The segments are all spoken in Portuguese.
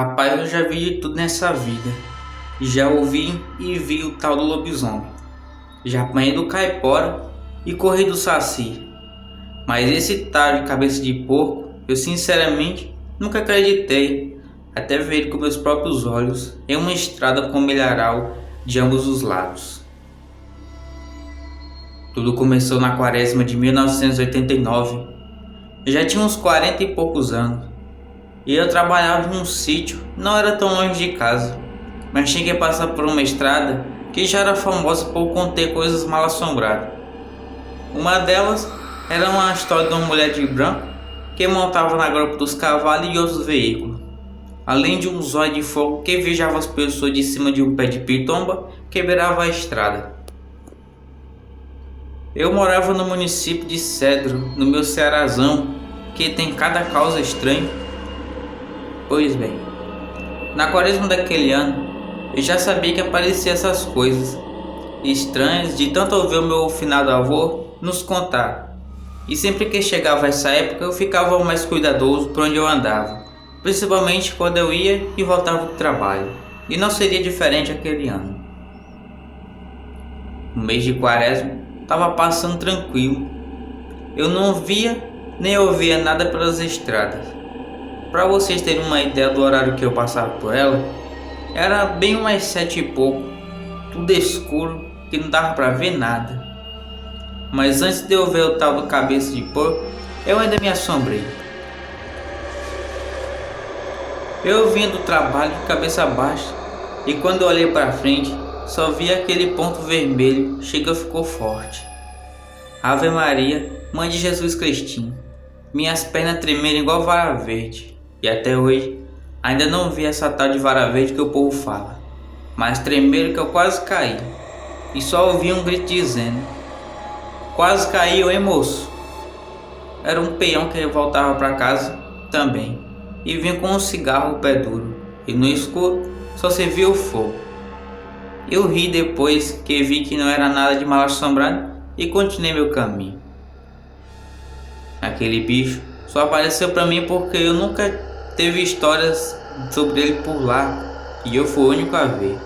Rapaz, eu já vi de tudo nessa vida. Já ouvi e vi o tal do lobisomem. Já apanhei do caipora e corri do saci. Mas esse tal de cabeça de porco, eu sinceramente nunca acreditei. Até ver com meus próprios olhos em uma estrada com milharal de ambos os lados. Tudo começou na quaresma de 1989. Eu já tinha uns 40 e poucos anos. E eu trabalhava em um sítio, não era tão longe de casa, mas tinha que passar por uma estrada que já era famosa por conter coisas mal assombradas. Uma delas era uma história de uma mulher de branco que montava na gropa dos cavalos e outros veículos, além de um zóio de fogo que viajava as pessoas de cima de um pé de pitomba que beirava a estrada. Eu morava no município de Cedro, no meu Cearazão, que tem cada causa estranha. Pois bem, na quaresma daquele ano, eu já sabia que apareciam essas coisas estranhas de tanto ouvir o meu finado avô nos contar. E sempre que chegava essa época, eu ficava mais cuidadoso por onde eu andava, principalmente quando eu ia e voltava do trabalho. E não seria diferente aquele ano. O mês de quaresma estava passando tranquilo. Eu não via nem ouvia nada pelas estradas. Para vocês terem uma ideia do horário que eu passava por ela, era bem umas 7 e pouco, tudo escuro, que não dava para ver nada. Mas antes de eu ver o tal do cabeça de porco, eu ainda me assombrei. Eu vinha do trabalho de cabeça baixa, e quando eu olhei para frente, só vi aquele ponto vermelho, chega ficou forte. Ave Maria, Mãe de Jesus Cristinho. Minhas pernas tremeram igual vara verde. E até hoje, ainda não vi essa tal de vara verde que o povo fala. Mas tremeram que eu quase caí. E só ouvi um grito dizendo: quase caiu, hein, moço? Era um peão que voltava para casa também. E vinha com um cigarro pé duro. E no escuro, só se via o fogo. Eu ri depois que vi que não era nada de mal assombrado e continuei meu caminho. Aquele bicho só apareceu para mim porque eu nunca teve histórias sobre ele por lá e eu fui o único a ver.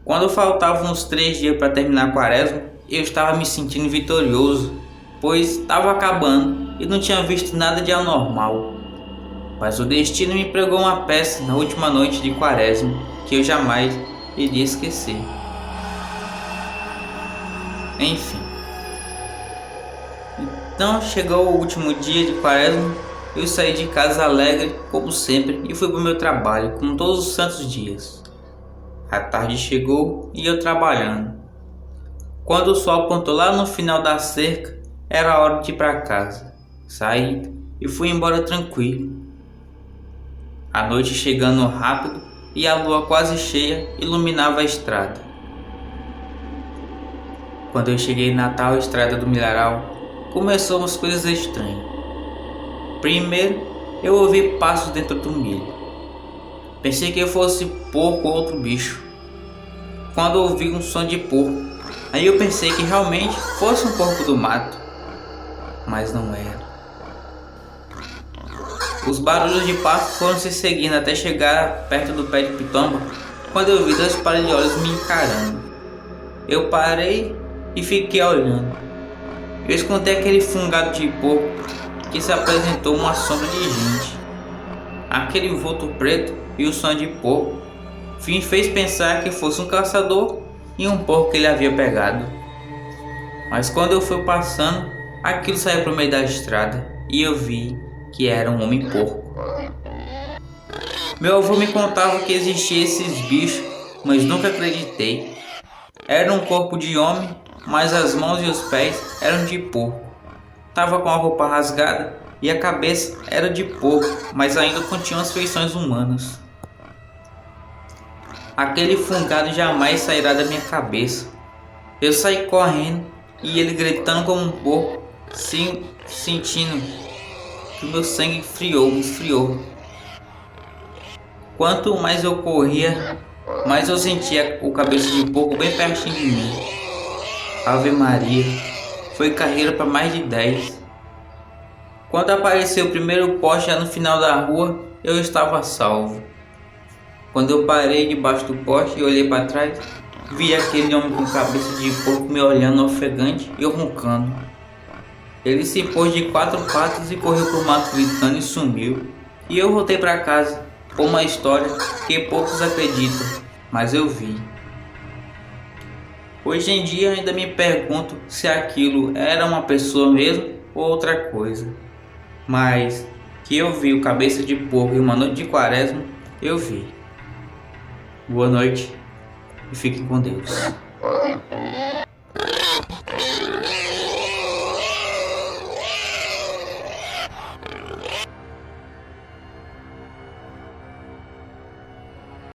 Quando faltavam uns 3 dias para terminar a quaresma, eu estava me sentindo vitorioso, pois estava acabando e não tinha visto nada de anormal. Mas o destino me pregou uma peça na última noite de quaresma que eu jamais iria esquecer. Enfim. Então chegou o último dia de quaresma, eu saí de casa alegre, como sempre, e fui para o meu trabalho, como todos os santos dias. A tarde chegou e eu trabalhando. Quando o sol apontou lá no final da cerca, era a hora de ir para casa. Saí e fui embora tranquilo. A noite chegando rápido e a lua quase cheia iluminava a estrada. Quando eu cheguei na tal estrada do milharal, começou umas coisas estranhas. Primeiro, eu ouvi passos dentro do milho. Pensei que fosse porco ou outro bicho. Quando ouvi um som de porco, aí eu pensei que realmente fosse um porco do mato. Mas não era. Os barulhos de passo foram se seguindo até chegar perto do pé de pitomba, quando eu vi 2 pares de olhos me encarando. Eu parei e fiquei olhando. Eu escutei aquele fungado de porco que se apresentou uma sombra de gente. Aquele vulto preto e o som de porco me fez pensar que fosse um caçador e um porco que ele havia pegado. Mas quando eu fui passando, aquilo saiu para o meio da estrada e eu vi que era um homem porco. Meu avô me contava que existiam esses bichos, mas nunca acreditei. Era um corpo de homem, mas as mãos e os pés eram de porco. Tava com a roupa rasgada e a cabeça era de porco, mas ainda continha as feições humanas. Aquele fungado jamais sairá da minha cabeça. Eu saí correndo e ele gritando como um porco, sentindo que meu sangue esfriou. Quanto mais eu corria, mais eu sentia o cabeça de porco bem pertinho de mim. Ave Maria, foi carreira para mais de 10. Quando apareceu o primeiro poste já no final da rua, eu estava salvo. Quando eu parei debaixo do poste e olhei para trás, vi aquele homem com cabeça de porco me olhando ofegante e eu roncando. Ele se pôs de 4 patas e correu pro mato gritando e sumiu. E eu voltei para casa com uma história que poucos acreditam, mas eu vi. Hoje em dia ainda me pergunto se aquilo era uma pessoa mesmo ou outra coisa. Mas que eu vi o cabeça de porco em uma noite de quaresma, eu vi. Boa noite e fiquem com Deus.